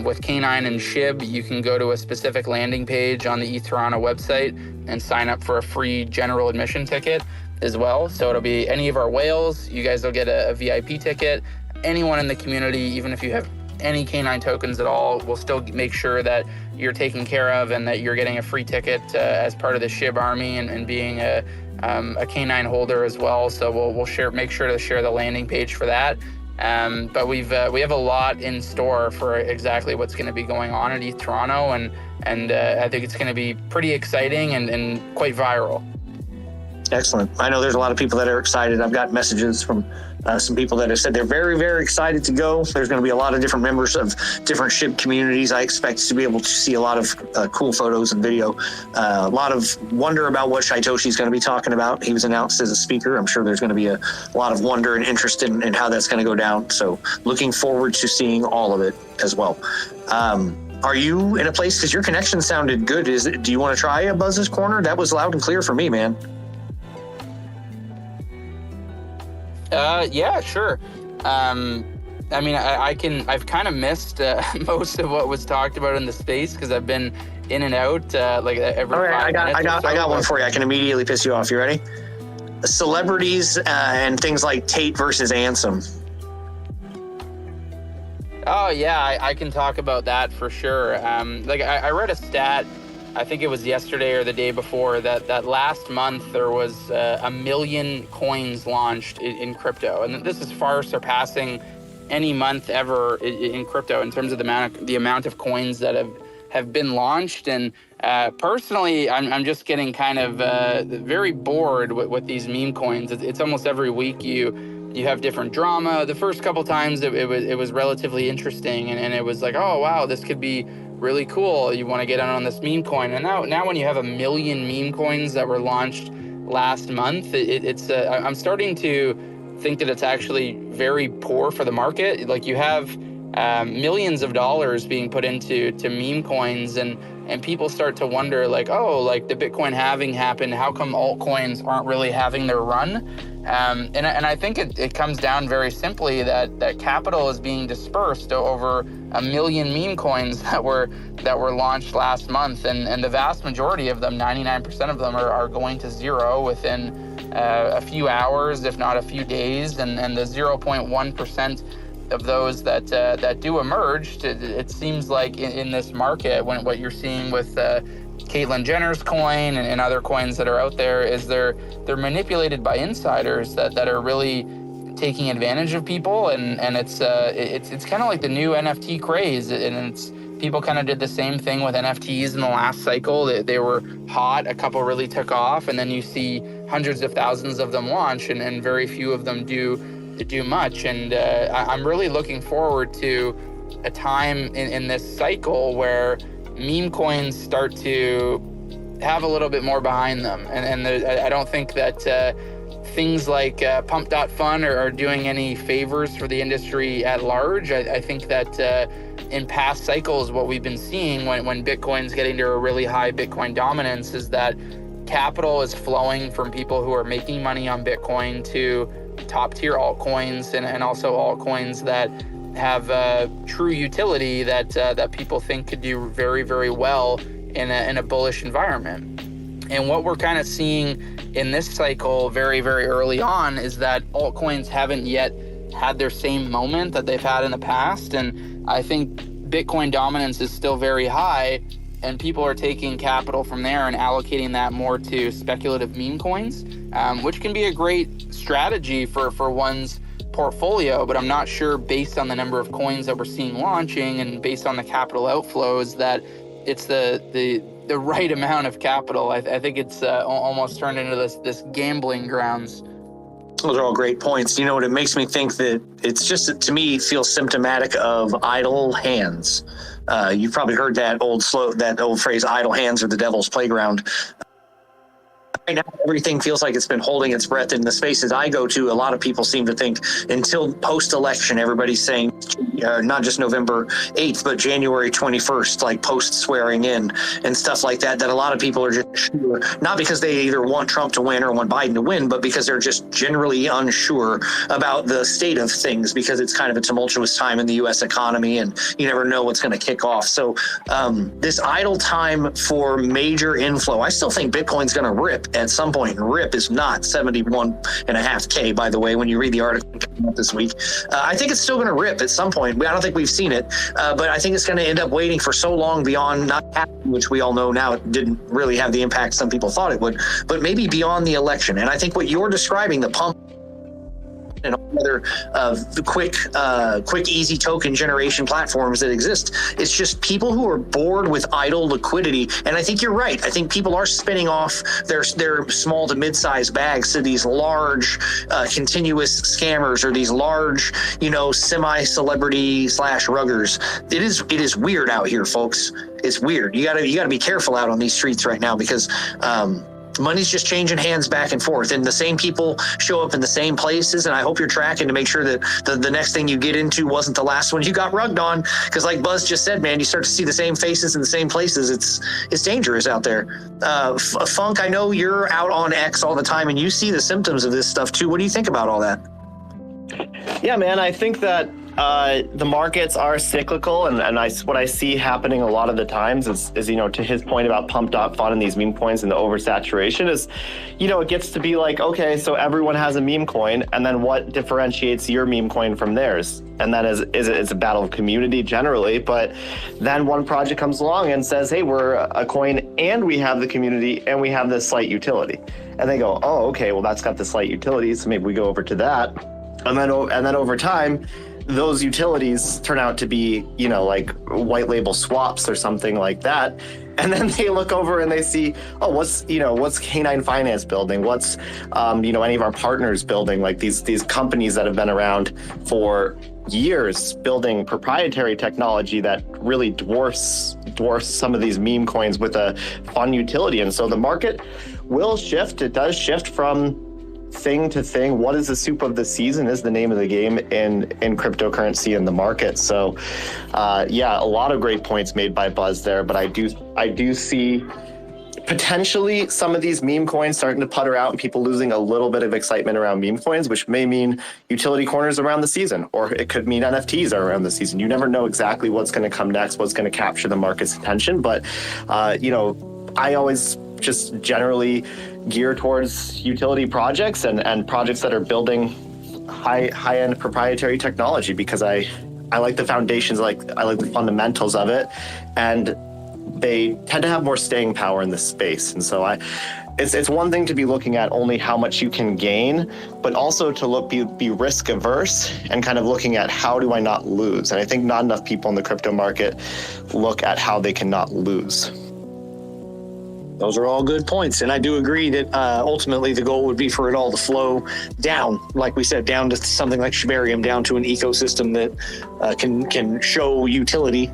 with K9 and Shib, you can go to a specific landing page on the ETH Toronto website and sign up for a free general admission ticket as well. So it'll be any of our whales, you guys will get a VIP ticket. Anyone in the community, even if you have any K9 tokens at all, we'll still make sure that you're taken care of and that you're getting a free ticket as part of the Shib Army and being a K9 holder as well. So we'll make sure to share the landing page for that. But we have a lot in store for exactly what's going to be going on at ETH Toronto, and I think it's going to be pretty exciting and quite viral. Excellent. I know there's a lot of people that are excited. I've got messages from some people that have said they're very, very excited to go. There's going to be a lot of different members of different Shib communities. I expect to be able to see a lot of cool photos and video. A lot of wonder about what Saitoshi's going to be talking about. He was announced as a speaker. I'm sure there's going to be a lot of wonder and interest in how that's going to go down. So looking forward to seeing all of it as well. Are you in a place, because your connection sounded good, do you want to try a Buzz's Corner? That was loud and clear for me, man. Yeah, sure. I mean, I've kind of missed most of what was talked about in the space because I've been in and out every 5 minutes. I got one for you. I can immediately piss you off. You ready? Celebrities and things like Tate versus Ansem. Oh yeah, I can talk about that for sure. I read a stat, I think it was yesterday or the day before, that last month there was 1 million coins launched in crypto. And this is far surpassing any month ever in crypto in terms of the amount of coins that have been launched. And personally, I'm just getting kind of very bored with these meme coins. It's almost every week you have different drama. The first couple times it was relatively interesting, and it was like, oh wow, this could be really cool. You want to get in on this meme coin. And now when you have 1 million meme coins that were launched last month, I'm starting to think that it's actually very poor for the market. Like, you have millions of dollars being put into meme coins, and people start to wonder, like, oh, like the Bitcoin halving happened, how come altcoins aren't really having their run? And I think it comes down very simply that capital is being dispersed over 1 million meme coins that were launched last month, and the vast majority of them, 99% of them, are going to zero within a few hours, if not a few days, and the 0.1% of those that do emerge, it seems like in this market, what you're seeing with Caitlyn Jenner's coin and other coins that are out there, is they're manipulated by insiders that are really taking advantage of people, and it's kind of like the new NFT craze, and people kind of did the same thing with NFTs in the last cycle. They were hot, a couple really took off, and then you see hundreds of thousands of them launch, and very few of them do much. And I'm really looking forward to a time in this cycle where meme coins start to have a little bit more behind them, and I don't think that things like Pump.Fun are doing any favors for the industry at large. I think that in past cycles, what we've been seeing when Bitcoin's getting to a really high Bitcoin dominance is that capital is flowing from people who are making money on Bitcoin to top tier altcoins, and also altcoins that have true utility that people think could do very, very well in a bullish environment. And what we're kind of seeing in this cycle very, very early on is that altcoins haven't yet had their same moment that they've had in the past. And I think Bitcoin dominance is still very high, and people are taking capital from there and allocating that more to speculative meme coins, which can be a great strategy for one's portfolio. But I'm not sure, based on the number of coins that we're seeing launching and based on the capital outflows, that it's the right amount of capital. I think it's almost turned into this gambling grounds. Those are all great points. You know what? It makes me think that it's just, to me, it feels symptomatic of idle hands. You've probably heard that old phrase, idle hands are the devil's playground. Right now, everything feels like it's been holding its breath in the spaces I go to. A lot of people seem to think until post-election, everybody's saying not just November 8th, but January 21st, like post-swearing in and stuff like that, that a lot of people are just sure, not because they either want Trump to win or want Biden to win, but because they're just generally unsure about the state of things, because it's kind of a tumultuous time in the U.S. economy and you never know what's going to kick off. So this idle time for major inflow, I still think Bitcoin's going to rip at some point, and rip is not 71.5K, by the way, when you read the article coming up this week. I think it's still going to rip at some point. I don't think we've seen it, but I think it's going to end up waiting for so long beyond not happening, which we all know now it didn't really have the impact some people thought it would, but maybe beyond the election. And I think what you're describing, the pump and all other the quick, easy token generation platforms that exist. It's just people who are bored with idle liquidity. And I think you're right. I think people are spinning off their small to mid-sized bags to these large, continuous scammers, or these large, semi-celebrity / ruggers. It is weird out here, folks. It's weird. You gotta be careful out on these streets right now, because money's just changing hands back and forth, and the same people show up in the same places. And I hope you're tracking to make sure that the next thing you get into wasn't the last one you got rugged on. Because like Buzz just said, man, you start to see the same faces in the same places. It's dangerous out there. Funk, I know you're out on X all the time and you see the symptoms of this stuff too. What do you think about all that? Yeah, man, I think that the markets are cyclical, and what I see happening a lot of the times is to his point about pump.fun and these meme coins and the oversaturation is, it gets to be like, okay, so everyone has a meme coin, and then what differentiates your meme coin from theirs? And that it's a battle of community generally, but then one project comes along and says, hey, we're a coin and we have the community and we have this slight utility. And they go, oh, okay, well, that's got the slight utility, so maybe we go over to that. And then over time, those utilities turn out to be, like white label swaps or something like that. And then they look over and they see, oh, what's K9 Finance building? What's, any of our partners building? Like these companies that have been around for years building proprietary technology that really dwarfs some of these meme coins with a fun utility. And so the market will shift. It does shift from thing to thing. What is the soup of the season is the name of the game in cryptocurrency in the market. So a lot of great points made by Buzz there, but I do see potentially some of these meme coins starting to putter out and people losing a little bit of excitement around meme coins, which may mean utility corners around the season, or it could mean NFTs are around the season. You never know exactly what's going to come next, what's going to capture the market's attention. But, I always just generally gear towards utility projects and projects that are building high-end proprietary technology, because I like the foundations, I like the fundamentals of it, and they tend to have more staying power in this space. And so it's one thing to be looking at only how much you can gain, but also to be risk averse and kind of looking at how do I not lose? And I think not enough people in the crypto market look at how they cannot lose. Those are all good points. And I do agree that ultimately the goal would be for it all to flow down, like we said, down to something like Shibarium, down to an ecosystem that can show utility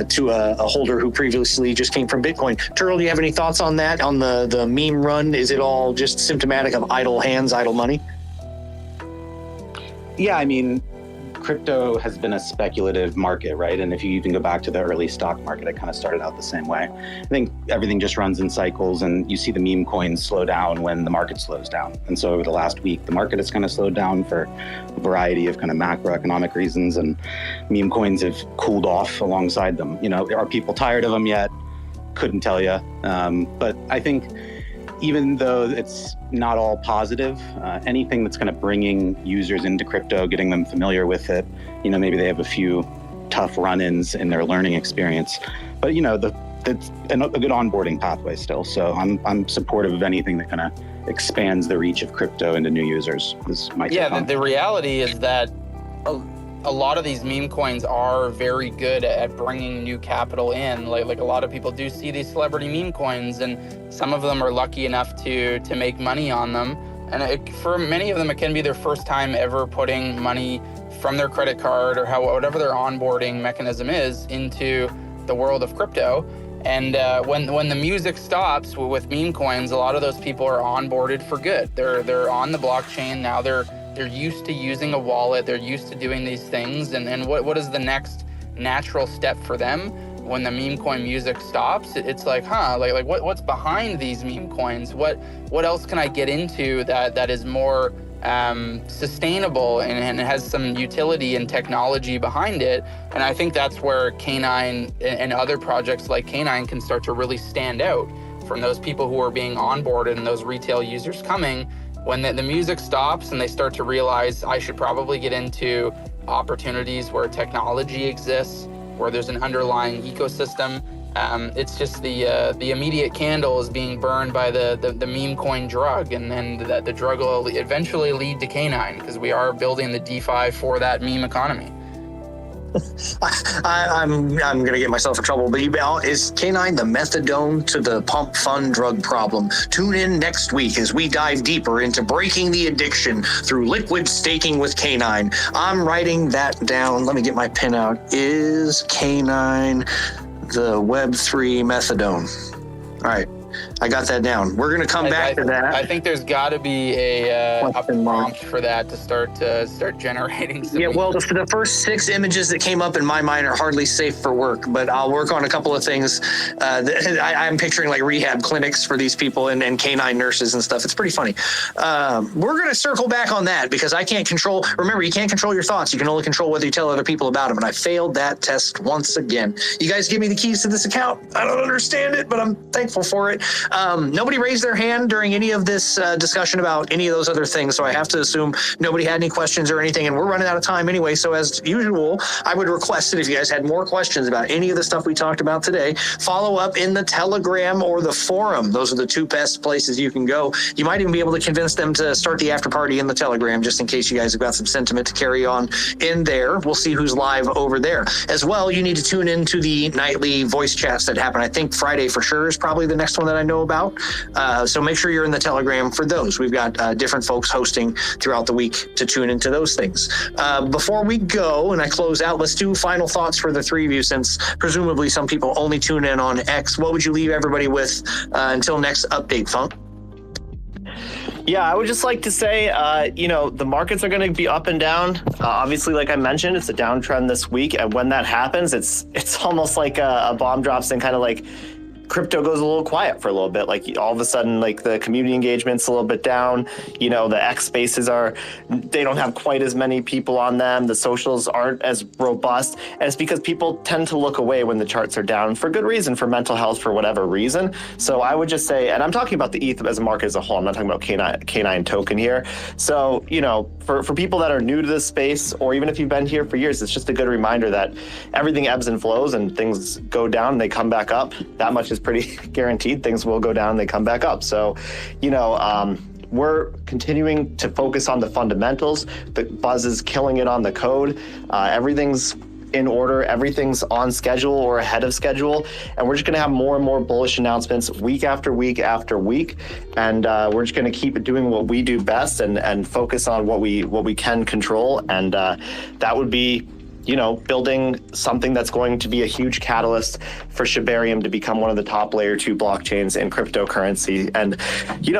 to a holder who previously just came from Bitcoin. Turtle, do you have any thoughts on that, on the meme run? Is it all just symptomatic of idle hands, idle money? Yeah, I mean, crypto has been a speculative market, right? And if you even go back to the early stock market, it kind of started out the same way. I think everything just runs in cycles, and you see the meme coins slow down when the market slows down. And so over the last week, the market has kind of slowed down for a variety of kind of macroeconomic reasons, and meme coins have cooled off alongside them. Are people tired of them yet? Couldn't tell you. But I think even though it's not all positive, anything that's kind of bringing users into crypto, getting them familiar with it, maybe they have a few tough run-ins in their learning experience, but it's a good onboarding pathway still. So I'm supportive of anything that kind of expands the reach of crypto into new users. The reality is that a lot of these meme coins are very good at bringing new capital in. Like a lot of people do see these celebrity meme coins, and some of them are lucky enough to make money on them. And for many of them, it can be their first time ever putting money from their credit card or whatever their onboarding mechanism is into the world of crypto. And when the music stops with meme coins, a lot of those people are onboarded for good. They're on the blockchain now. They're used to using a wallet. They're used to doing these things. And what is the next natural step for them when the meme coin music stops? It's like, like what's behind these meme coins? What else can I get into that is more sustainable and has some utility and technology behind it? And I think that's where K9 and other projects like K9 can start to really stand out from those people who are being onboarded and those retail users coming. When the music stops and they start to realize I should probably get into opportunities where technology exists, where there's an underlying ecosystem. It's just the immediate candle is being burned by the meme coin drug, and then the drug will eventually lead to K9, because we are building the DeFi for that meme economy. I'm gonna get myself in trouble, but is K9 the methadone to the pump fund drug problem? Tune in next week as we dive deeper into breaking the addiction through liquid staking with K9. I'm writing that down. Let me get my pen out. Is K9 the Web3 methadone? All right, I got that down. We're going to come back to that. I think there's got to be a prompt for that to start generating some. Yeah, well, the first 6 images that came up in my mind are hardly safe for work, but I'll work on a couple of things. I'm picturing like rehab clinics for these people and K9 nurses and stuff. It's pretty funny. We're going to circle back on that because I can't control. Remember, you can't control your thoughts. You can only control whether you tell other people about them. And I failed that test once again. You guys give me the keys to this account. I don't understand it, but I'm thankful for it. Nobody raised their hand during any of this discussion about any of those other things, so I have to assume nobody had any questions or anything, and we're running out of time anyway. So as usual, I would request that if you guys had more questions about any of the stuff we talked about today, follow up in the Telegram or the forum. Those are the 2 best places you can go. You might even be able to convince them to start the after party in the Telegram, just in case you guys have got some sentiment to carry on in there. We'll see who's live over there. As well, you need to tune into the nightly voice chats that happen. I think Friday for sure is probably the next one that I know about. So make sure you're in the Telegram for those. We've got different folks hosting throughout the week to tune into those things. Before we go and I close out, let's do final thoughts for the 3 of you, since presumably some people only tune in on X. What would you leave everybody with until next update, Funk? Yeah, I would just like to say, the markets are going to be up and down. Obviously, like I mentioned, it's a downtrend this week. And when that happens, it's almost like a bomb drops and kind of like crypto goes a little quiet for a little bit. Like all of a sudden, like the community engagement's a little bit down. The X spaces they don't have quite as many people on them. The socials aren't as robust. And it's because people tend to look away when the charts are down for good reason, for mental health, for whatever reason. So I would just say, and I'm talking about the ETH as a market as a whole. I'm not talking about K9 token here. So, for people that are new to this space, or even if you've been here for years, it's just a good reminder that everything ebbs and flows and things go down, they come back up. That much is pretty guaranteed. Things will go down, they come back up. So, we're continuing to focus on the fundamentals. The buzz is killing it on the code. Everything's in order. Everything's on schedule or ahead of schedule. And we're just going to have more and more bullish announcements week after week after week. And we're just going to keep doing what we do best and focus on what we can control. And that would be building something that's going to be a huge catalyst for Shibarium to become one of the top layer 2 blockchains in cryptocurrency. And,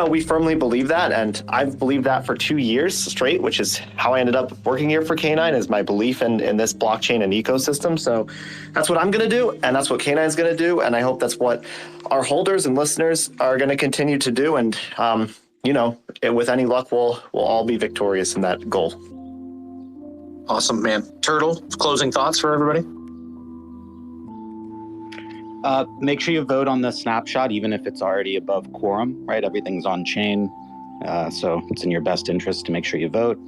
we firmly believe that. And I've believed that for 2 years straight, which is how I ended up working here for K9, is my belief in this blockchain and ecosystem. So that's what I'm going to do. And that's what K9 is going to do. And I hope that's what our holders and listeners are going to continue to do. And, with any luck, we'll all be victorious in that goal. Awesome, man. Turtle, closing thoughts for everybody? Make sure you vote on the snapshot, even if it's already above quorum, right? Everything's on chain. So it's in your best interest to make sure you vote.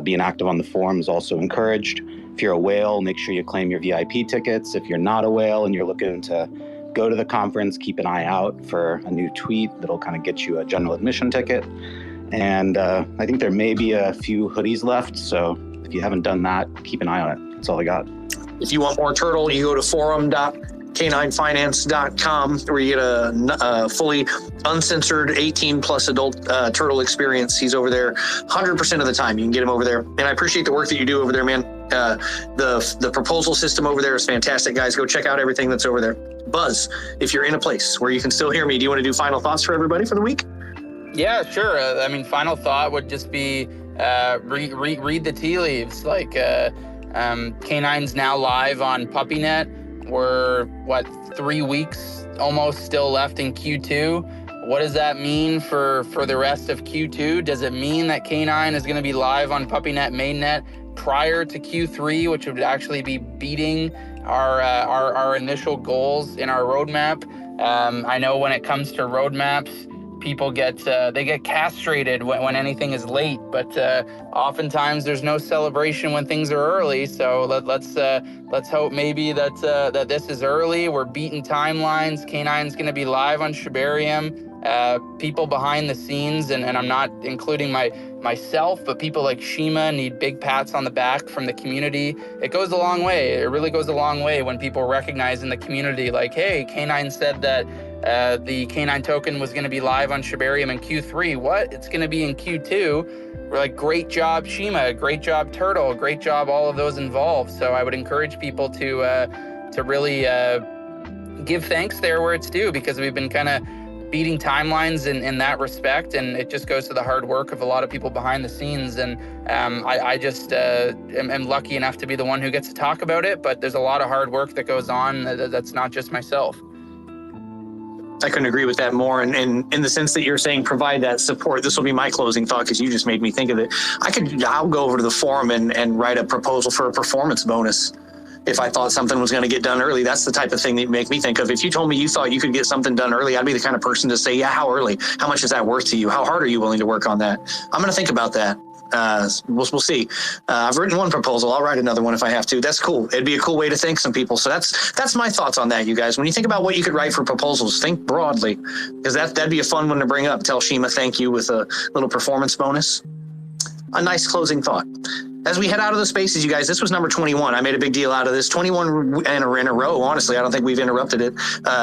Being active on the forum is also encouraged. If you're a whale, make sure you claim your VIP tickets. If you're not a whale and you're looking to go to the conference, keep an eye out for a new tweet that'll kind of get you a general admission ticket. And I think there may be a few hoodies left. So if you haven't done that, keep an eye on it. That's all I got. If you want more Turtle, you go to forum.k9 @k9finance.com, where you get a fully uncensored 18-plus adult turtle experience. He's over there 100% of the time. You can get him over there. And I appreciate the work that you do over there, man. The proposal system over there is fantastic, guys. Go check out everything that's over there. Buzz, if you're in a place where you can still hear me, do you want to do final thoughts for everybody for the week? Yeah, sure. I mean, final thought would just be read the tea leaves. Like, K9's now live on PuppyNet. We're, 3 weeks almost still left in Q2. What does that mean for the rest of Q2? Does it mean that K9 is going to be live on PuppyNet mainnet prior to Q3, which would actually be beating our initial goals in our roadmap? I know when it comes to roadmaps, people get castrated when anything is late, but oftentimes there's no celebration when things are early. So let's hope maybe that this is early. We're beating timelines. K9's going to be live on Shibarium. People behind the scenes, and I'm not including myself, but people like Shima need big pats on the back from the community. It goes a long way. It really goes a long way when people recognize in the community, like, hey, K9 said that the K9 token was going to be live on Shibarium in Q3. What? It's going to be in Q2. We're like, great job, Shima. Great job, Turtle. Great job, all of those involved. So I would encourage people to really give thanks there where it's due, because we've been kind of beating timelines in that respect, and it just goes to the hard work of a lot of people behind the scenes. And I just am lucky enough to be the one who gets to talk about it, but there's a lot of hard work that goes on that's not just myself. I couldn't agree with that more. And in the sense that you're saying provide that support, this will be my closing thought, because you just made me think of it. I'll go over to the forum and write a proposal for a performance bonus. If I thought something was going to get done early, that's the type of thing that make me think of. If you told me you thought you could get something done early, I'd be the kind of person to say, yeah, how early? How much is that worth to you? How hard are you willing to work on that? I'm going to think about that. We'll see. I've written one proposal. I'll write another one if I have to. That's cool. It'd be a cool way to thank some people. So that's my thoughts on that, you guys. When you think about what you could write for proposals, think broadly, because that'd be a fun one to bring up. Tell Shima thank you with a little performance bonus. A nice closing thought. As we head out of the spaces, you guys, this was number 21. I made a big deal out of this. 21 in a row, honestly. I don't think we've interrupted it,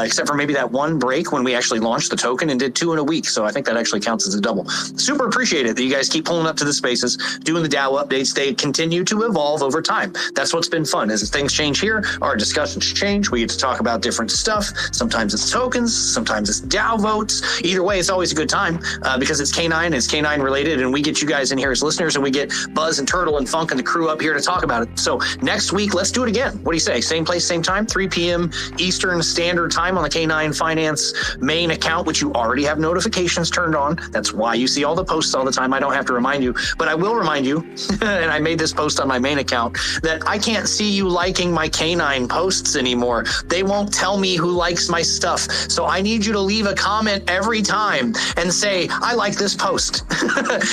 except for maybe that one break when we actually launched the token and did 2 in a week. So I think that actually counts as a double. Super appreciate it that you guys keep pulling up to the spaces, doing the DAO updates. They continue to evolve over time. That's what's been fun. As things change here, our discussions change. We get to talk about different stuff. Sometimes it's tokens. Sometimes it's DAO votes. Either way, it's always a good time because it's K9. It's K9 related, and we get you guys in here as listeners, and we get Buzz and Turtle and Funk and the crew up here to talk about it. So next week, let's do it again. What do you say? Same place, same time, 3 p.m. Eastern Standard Time on the K9 Finance main account, which you already have notifications turned on. That's why you see all the posts all the time. I don't have to remind you, but I will remind you, and I made this post on my main account, that I can't see you liking my K9 posts anymore. They won't tell me who likes my stuff. So I need you to leave a comment every time and say, I like this post.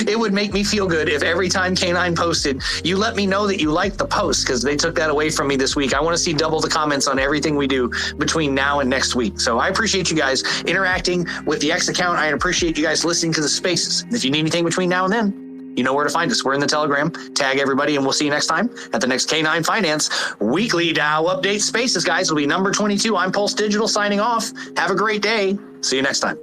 It would make me feel good if every time K9 posted, you let me know that you like the post, because they took that away from me this week. I want to see double the comments on everything we do between now and next week. So I appreciate you guys interacting with the X account. I appreciate you guys listening to the spaces. If you need anything between now and then, you know where to find us. We're in the Telegram. Tag everybody, and we'll see you next time at the next K9 Finance weekly DAO update spaces, guys. It'll be number 22. I'm Pulse Digital signing off. Have a great day. See you next time.